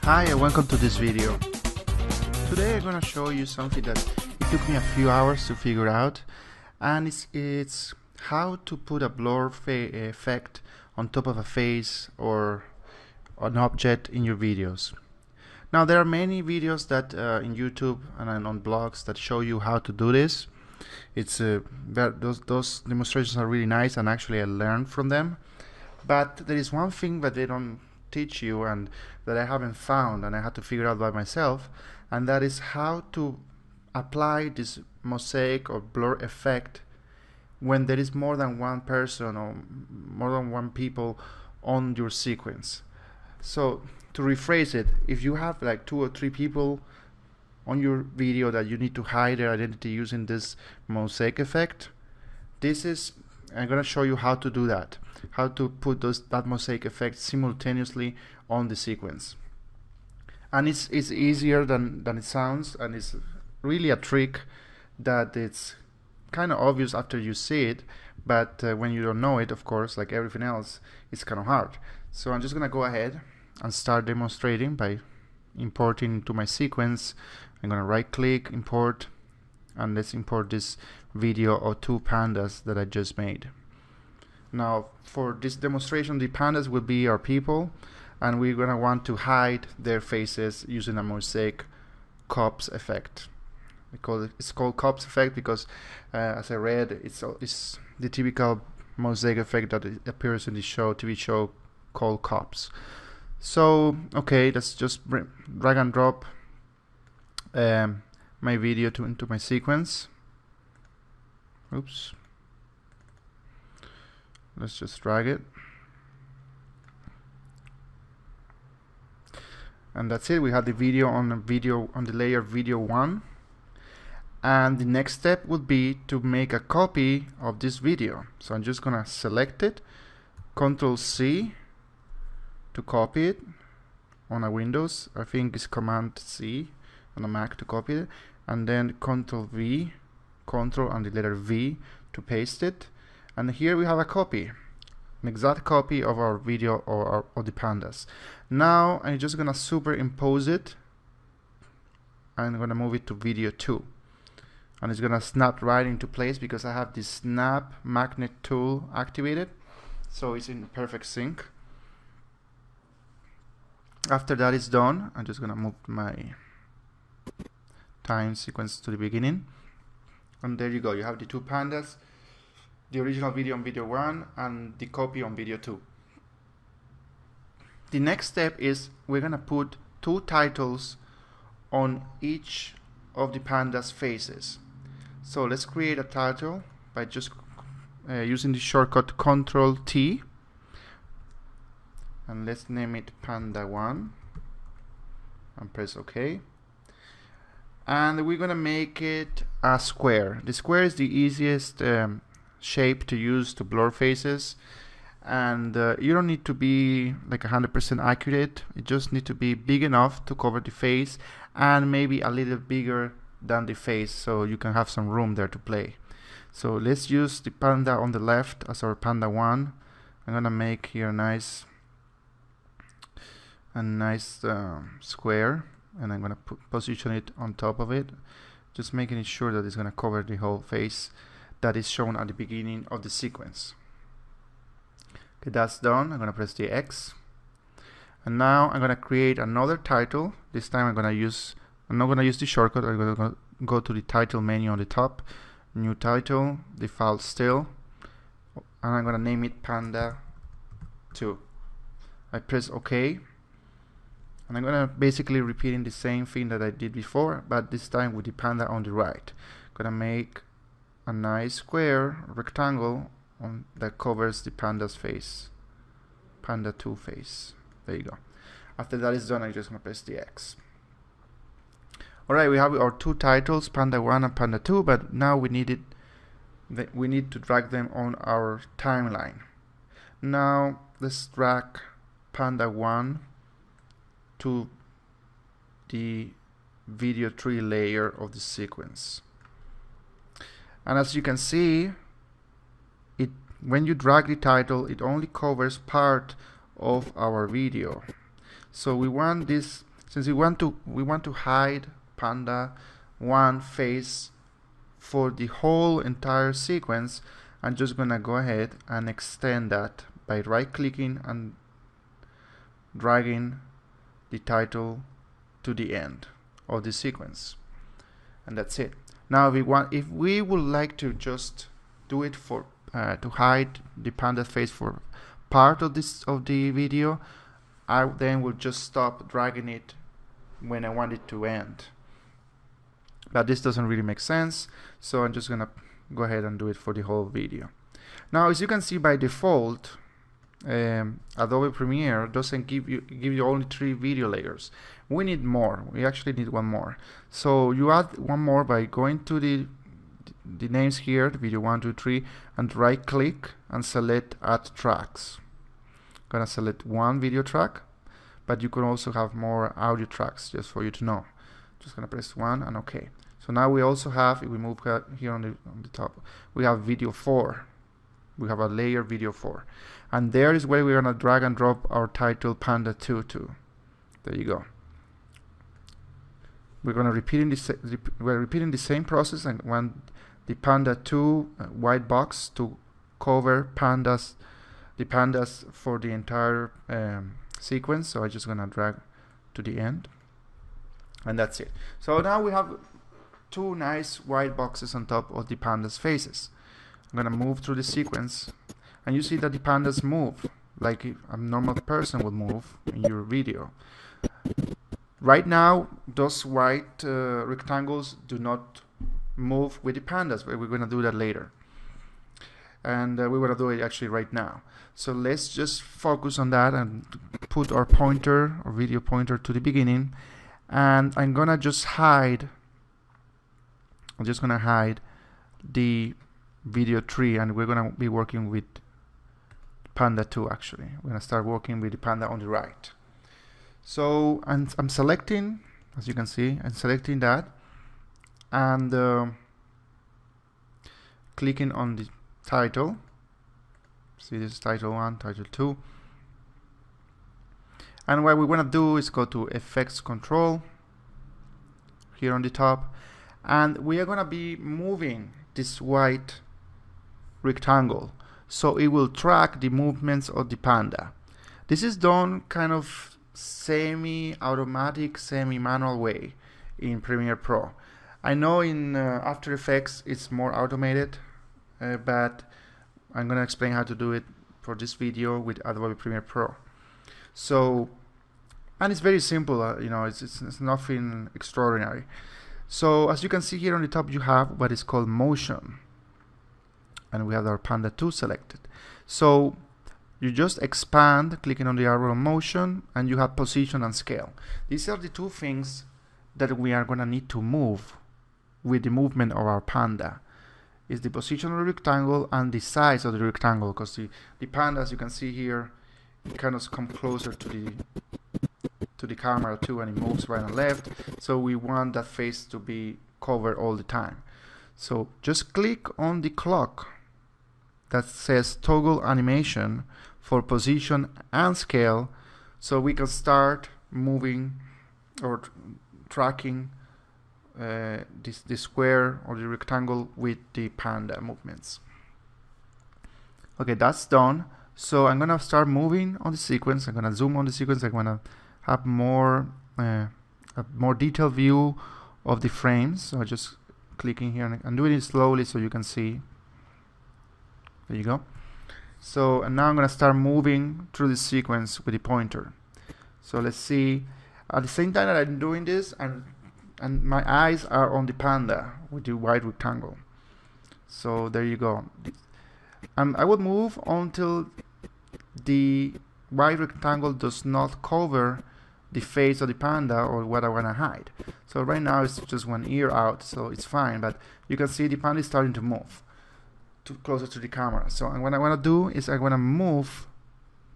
Hi and welcome to this video. Today I'm gonna show you something that it took me a few hours to figure out, and it's how to put a blur effect on top of a face or an object in your videos. Now there are many videos that in YouTube and on blogs that show you how to do this. It's those demonstrations are really nice, and actually I learned from them. But there is one thing that they don't teach you and that I haven't found, and I had to figure out by myself, and that is how to apply this mosaic or blur effect when there is more than one person or more than one people on your sequence. So to rephrase it, if you have like 2 or 3 people on your video that you need to hide their identity using this mosaic effect, I'm going to show you how to do that, how to put that mosaic effect simultaneously on the sequence. And it's easier than it sounds, and it's really a trick that it's kind of obvious after you see it, but when you don't know it, of course, like everything else, it's kind of hard. So I'm just going to go ahead and start demonstrating by importing into my sequence. I'm going to right click, import, and let's import this video of 2 pandas that I just made. Now for this demonstration, the pandas will be our people, and we're going to want to hide their faces using a Mosaic Cops effect. It's called Cops effect because as I read, it's the typical mosaic effect that appears in the TV show called Cops. So okay, let's just drag and drop my video into my sequence. Oops. Let's just drag it. And that's it. We have the video on the layer video 1. And the next step would be to make a copy of this video. So I'm just gonna select it, Control C to copy it on a Windows. I think it's Command C on a Mac to copy it, and then Control V, Control and the letter V to paste it. And here we have a copy, an exact copy of our video or the pandas. Now I'm just gonna superimpose it. I'm gonna move it to video 2, and it's gonna snap right into place because I have this snap magnet tool activated, so it's in perfect sync. After that is done, I'm just gonna move my time sequence to the beginning, and there you go. You have the 2 pandas, the original video on video 1 and the copy on video 2. The next step is we're gonna put 2 titles on each of the pandas faces. So let's create a title by just using the shortcut Control T, and let's name it Panda 1 and press OK. And we're gonna make it a square. The square is the easiest shape to use to blur faces, and you don't need to be like 100% accurate. You just need to be big enough to cover the face and maybe a little bigger than the face, so you can have some room there to play. So let's use the panda on the left as our Panda 1. I'm gonna make here a nice square, and I'm gonna position it on top of it, just making it sure that it's gonna cover the whole face that is shown at the beginning of the sequence. Okay, that's done. I'm gonna press the X, and now I'm gonna create another title. This time I'm not gonna use the shortcut. I'm gonna go to the title menu on the top, new title, default still, and I'm gonna name it Panda 2. I press OK, and I'm gonna basically repeating the same thing that I did before, but this time with the panda on the right. Gonna make a nice square rectangle that covers the panda's face, Panda 2 face. There you go. After that is done, I'm just gonna press the X. Alright, we have our 2 titles, Panda 1 and Panda 2, but now we need to drag them on our timeline. Now let's drag Panda 1 to the video 3 layer of the sequence. And as you can see, when you drag the title, it only covers part of our video. So we want this since we want to hide panda 1 face for the whole entire sequence, I'm just gonna go ahead and extend that by right clicking and dragging the title to the end of the sequence, and that's it. Now if we would like to just do it for to hide the panda face for part of the video, I then will just stop dragging it when I want it to end. But this doesn't really make sense, so I'm just gonna go ahead and do it for the whole video. Now, as you can see, by default, Adobe Premiere doesn't give you only 3 video layers. We need more. We actually need one more. So you add one more by going to the names here, video 1, 2, 3, and right click and select Add Tracks. I'm gonna select one video track, but you can also have more audio tracks, just for you to know. Just gonna press 1 and OK. So now we also have, if we move here on the top, we have video 4. We have a layer video 4, and there is where we're gonna drag and drop our title Panda 2 to. There you go. We're gonna repeating the same process, and want the Panda 2 white box to cover the pandas for the entire sequence. So I'm just gonna drag to the end, and that's it. So now we have 2 nice white boxes on top of the pandas' faces. I'm gonna move through the sequence, and you see that the pandas move like a normal person would move in your video. Right now, those white rectangles do not move with the pandas, but we're gonna do that later. And we wanna do it actually right now. So let's just focus on that and put our pointer, or video pointer, to the beginning. And I'm gonna just hide. I'm just gonna hide the video 3, and we're gonna be working with Panda 2. Actually, we're gonna start working with the panda on the right. So I'm selecting, as you can see, I'm selecting that, and clicking on the title. See, this is title 1, title 2. And what we want to do is go to Effects Control here on the top, and we are going to be moving this white rectangle so it will track the movements of the panda. This is done kind of semi-automatic, semi-manual way in Premiere Pro. I know in After Effects it's more automated, but I'm going to explain how to do it for this video with Adobe Premiere Pro. So, and it's very simple, you know, it's nothing extraordinary. So as you can see here on the top, you have what is called motion, and we have our Panda 2 selected. So you just expand, clicking on the arrow on motion, and you have position and scale. These are the 2 things that we are going to need to move with the movement of our panda. Is the position of the rectangle and the size of the rectangle, because the panda, as you can see here, it kind of comes closer to the camera too, and it moves right and left. So we want that face to be covered all the time. So just click on the clock that says toggle animation for position and scale, so we can start moving or tracking the square or the rectangle with the panda movements. Okay, that's done. So I'm gonna start moving on the sequence. I'm gonna zoom on the sequence. I'm gonna have a more detailed view of the frames. So I'm just clicking here, and I'm doing it slowly so you can see. There you go. So, and now I'm gonna start moving through the sequence with the pointer. So let's see. At the same time that I'm doing this, and my eyes are on the panda with the white rectangle. So there you go. I would move until the white rectangle does not cover the face of the panda or what I want to hide. So right now it's just one ear out, so it's fine, but you can see the panda is starting to move closer to the camera. So what I want to do is I want to move,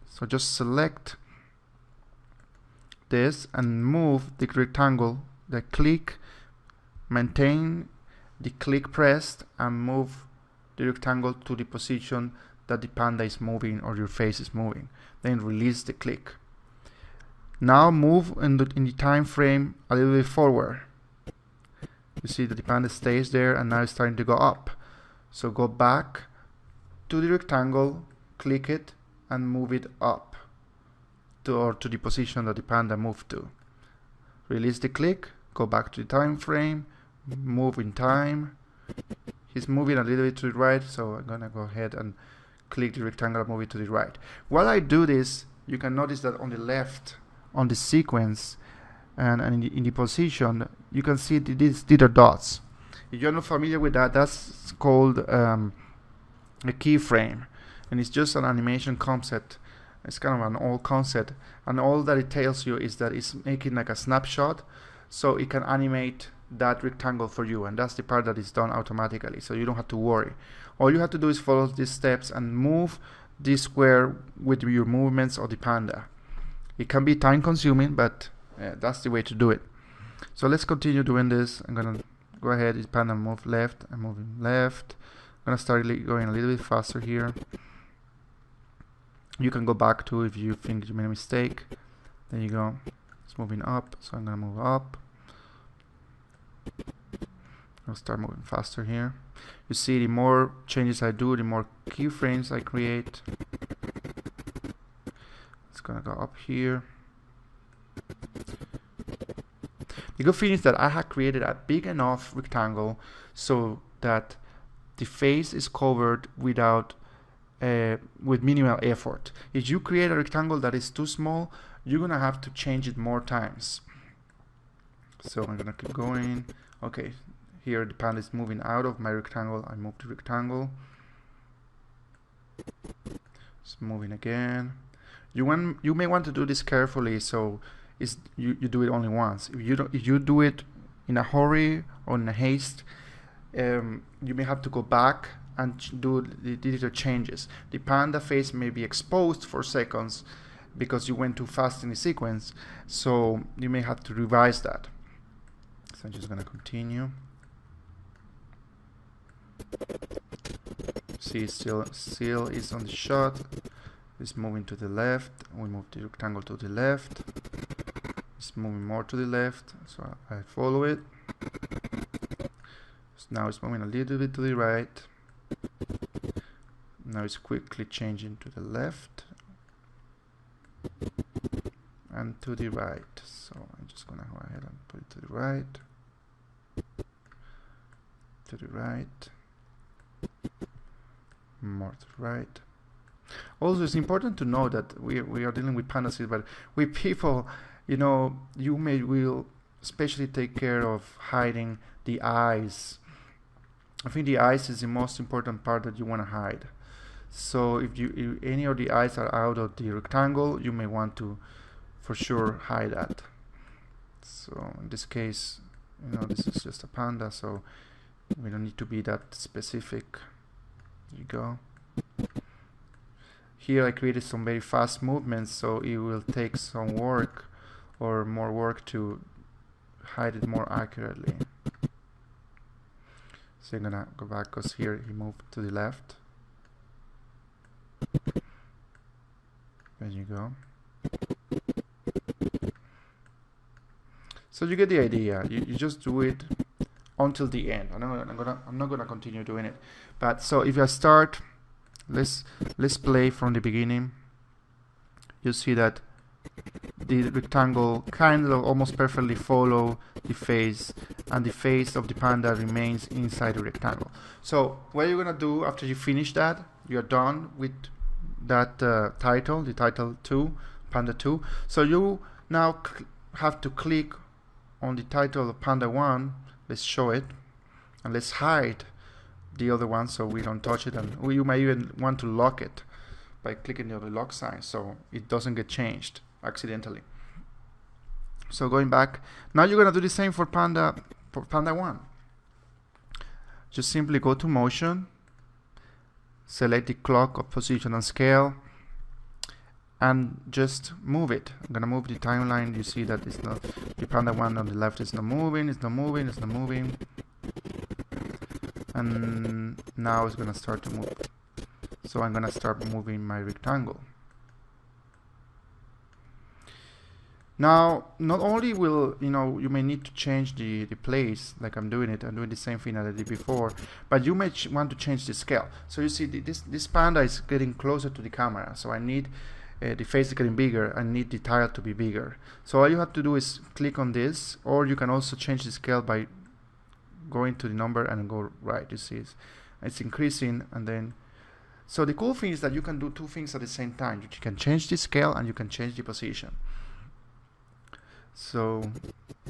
so just select this and move the rectangle, the click, maintain the click pressed, and move the rectangle to the position that the panda is moving or your face is moving. Then release the click. Now move in the time frame a little bit forward. You see that the panda stays there and now it's starting to go up. So go back to the rectangle, click it, and move it up to the position that the panda moved to. Release the click, go back to the time frame, move in time. He's moving a little bit to the right, so I'm gonna go ahead and click the rectangle and move it to the right. While I do this, you can notice that on the left, on the sequence, and in the position, you can see these little dots. If you're not familiar with that, that's called a keyframe, and it's just an animation concept. It's kind of an old concept, and all that it tells you is that it's making like a snapshot, so it can animate that rectangle for you, and that's the part that is done automatically, so you don't have to worry. All you have to do is follow these steps and move this square with your movements of the panda. It can be time consuming, but that's the way to do it. So let's continue doing this. I'm gonna go ahead, this panda move left, I'm moving left. I'm gonna start going a little bit faster here. You can go back to if you think you made a mistake. There you go. It's moving up, so I'm gonna move up. I'll start moving faster here. You see, the more changes I do, the more keyframes I create. It's gonna go up here. The good thing is that I have created a big enough rectangle so that the face is covered without with minimal effort. If you create a rectangle that is too small, you're gonna have to change it more times. So I'm gonna keep going. Okay, here the panda is moving out of my rectangle. I move the rectangle. It's moving again. You may want to do this carefully, so you do it only once. If you do it in a hurry or in a haste, you may have to go back and do the digital changes. The panda face may be exposed for seconds because you went too fast in the sequence, so you may have to revise that. So I'm just gonna continue. See, still is on the shot. It's moving to the left. We move the rectangle to the left. It's moving more to the left, so I follow it. So now it's moving a little bit to the right. Now it's quickly changing to the left and to the right. So I'm just gonna go ahead and put it to the right, to the right, more to the right. Also, it's important to know that we are dealing with pandas, but with people, you know, will especially take care of hiding the eyes. I think the eyes is the most important part that you want to hide. So if any of the eyes are out of the rectangle, you may want to for sure hide that. So in this case, you know, this is just a panda, so we don't need to be that specific. There you go. Here I created some very fast movements, so it will take some work or more work to hide it more accurately. So I'm gonna go back because here he moved to the left. There you go. So you get the idea. You just do it until the end. I'm not gonna continue doing it. But so if I start, let's play from the beginning. You see that the rectangle kind of almost perfectly follow the face, and the face of the panda remains inside the rectangle. So what you're gonna do after you finish that, you're done with that title, the title 2, panda 2. So you now have to click on the title of panda 1. Let's show it, and let's hide the other one so we don't touch it, and you may even want to lock it by clicking the other lock sign so it doesn't get changed accidentally. So going back, now you're gonna do the same for panda 1. Just simply go to motion, select the clock of position and scale, and just move it. I'm gonna move the timeline. You see that it's not, the panda 1 on the left is not moving, it's not moving, it's not moving. And now it's gonna start to move. So I'm gonna start moving my rectangle. Now, not only will, you may need to change the place, like I'm doing the same thing that I did before, but you may want to change the scale. So you see this panda is getting closer to the camera, so I need the face is getting bigger. I need the tile to be bigger. So all you have to do is click on this, or you can also change the scale by going to the number and go right. You see it's increasing, and then so the cool thing is that you can do two things at the same time. You can change the scale and you can change the position. So,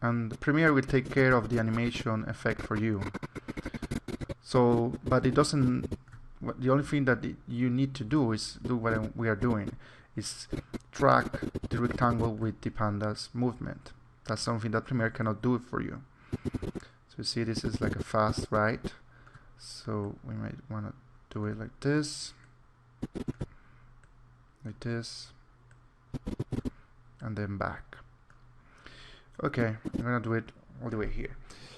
and Premiere will take care of the animation effect for you. So, but it doesn't, the only thing that you need to do is do what we are doing, is track the rectangle with the pandas movement. That's something that Premiere cannot do for you. So you see this is like a fast right. So we might want to do it like this, and then back. Okay, I'm gonna do it all the way here.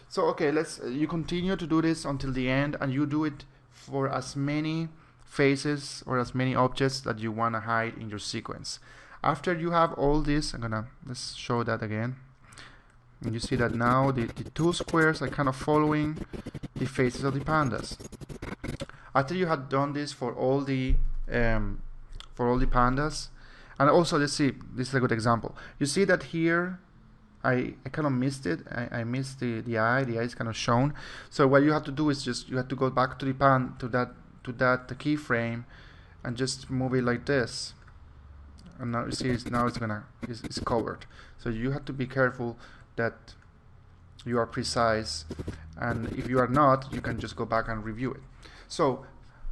So okay, you continue to do this until the end, and you do it for as many faces or as many objects that you want to hide in your sequence. After you have all this, let's show that again. And you see that now the two squares are kind of following the faces of the pandas. After you have done this for all the pandas, and also let's see, this is a good example. You see that here I kind of missed it. I missed the eye. The eye is kind of shown. So what you have to do is you have to go back to the that keyframe and just move it like this. And now you see it's covered. So you have to be careful that you are precise, and if you are not, you can just go back and review it. So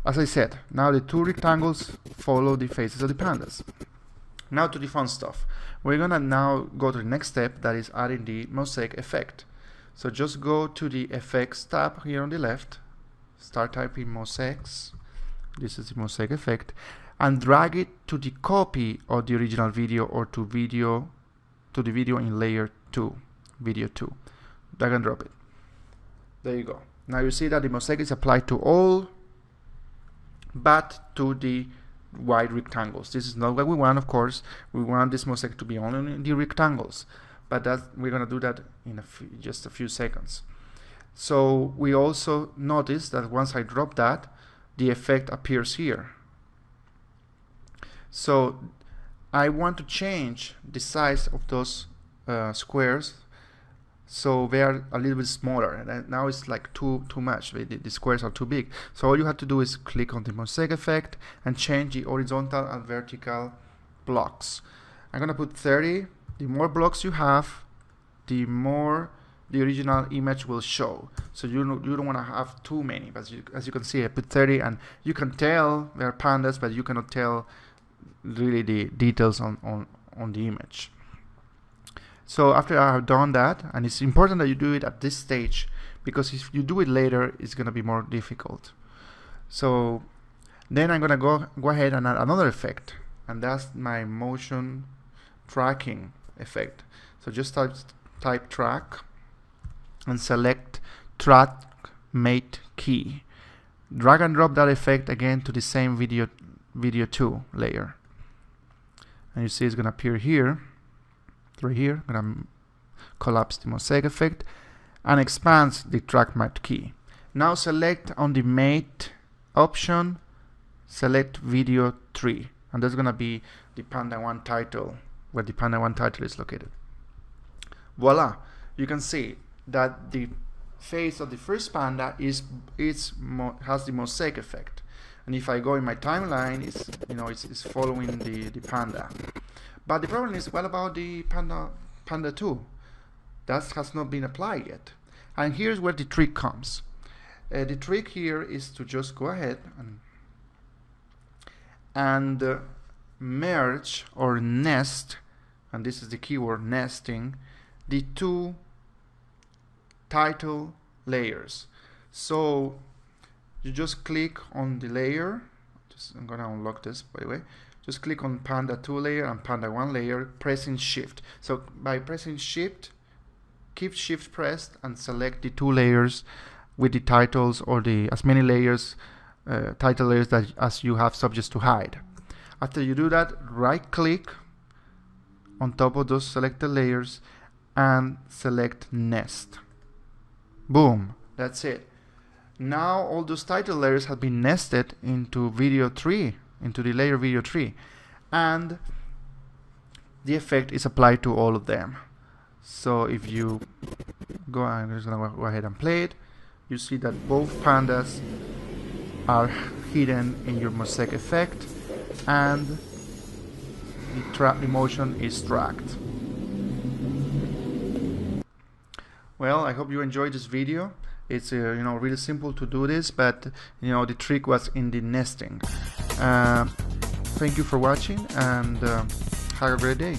as I said, now the two rectangles follow the faces of the pandas. Now to the fun stuff. We're gonna now go to the next step, that is adding the mosaic effect. So just go to the effects tab here on the left, start typing mosaics, this is the mosaic effect, and drag it to the copy of the original video, or to the video in layer 2, video 2. Drag and drop it. There you go. Now you see that the mosaic is applied to all but to the wide rectangles. This is not what we want, of course. We want this mosaic to be only in the rectangles, but we're going to do that in just a few seconds. So we also notice that once I drop that, the effect appears here. So I want to change the size of those squares, so they are a little bit smaller, and now it's like too much. The squares are too big. So all you have to do is click on the mosaic effect and change the horizontal and vertical blocks. I'm gonna put 30. The more blocks you have, the more the original image will show. So you don't want to have too many. But as you can see, I put 30, and you can tell they're pandas, but you cannot tell really the details on the image. So after I have done that, and it's important that you do it at this stage, because if you do it later, it's going to be more difficult. So then I'm going to go ahead and add another effect, and that's my motion tracking effect. So just type track and select track mate key. Drag and drop that effect again to the same video 2 layer. And you see it's going to appear here. Right here, I'm going to collapse the mosaic effect and expand the track mate key. Now select on the mate option, select video 3, and that's going to be the Panda 1 title, where the Panda 1 title is located. Voila! You can see that the face of the first panda has the mosaic effect, and if I go in my timeline, it's following the panda. But the problem is, what about the panda 2? That has not been applied yet. And here's where the trick comes. The trick here is to just go ahead and merge or nest, and this is the keyword, nesting, the two title layers. So you just click on the layer. I'm gonna unlock this, by the way. Just click on Panda 2 layer and Panda 1 layer, pressing Shift. So by pressing Shift, keep Shift pressed and select the 2 layers with the titles, or as many layers, title layers as you have subjects to hide. After you do that, right click on top of those selected layers and select nest. Boom, that's it. Now all those title layers have been nested into video 3, into the layer video 3, and the effect is applied to all of them. So if you go, I'm just gonna go ahead and play it, you see that both pandas are hidden in your mosaic effect, and the motion is tracked. Well, I hope you enjoyed this video. It's really simple to do this, but the trick was in the nesting. Thank you for watching, and have a great day.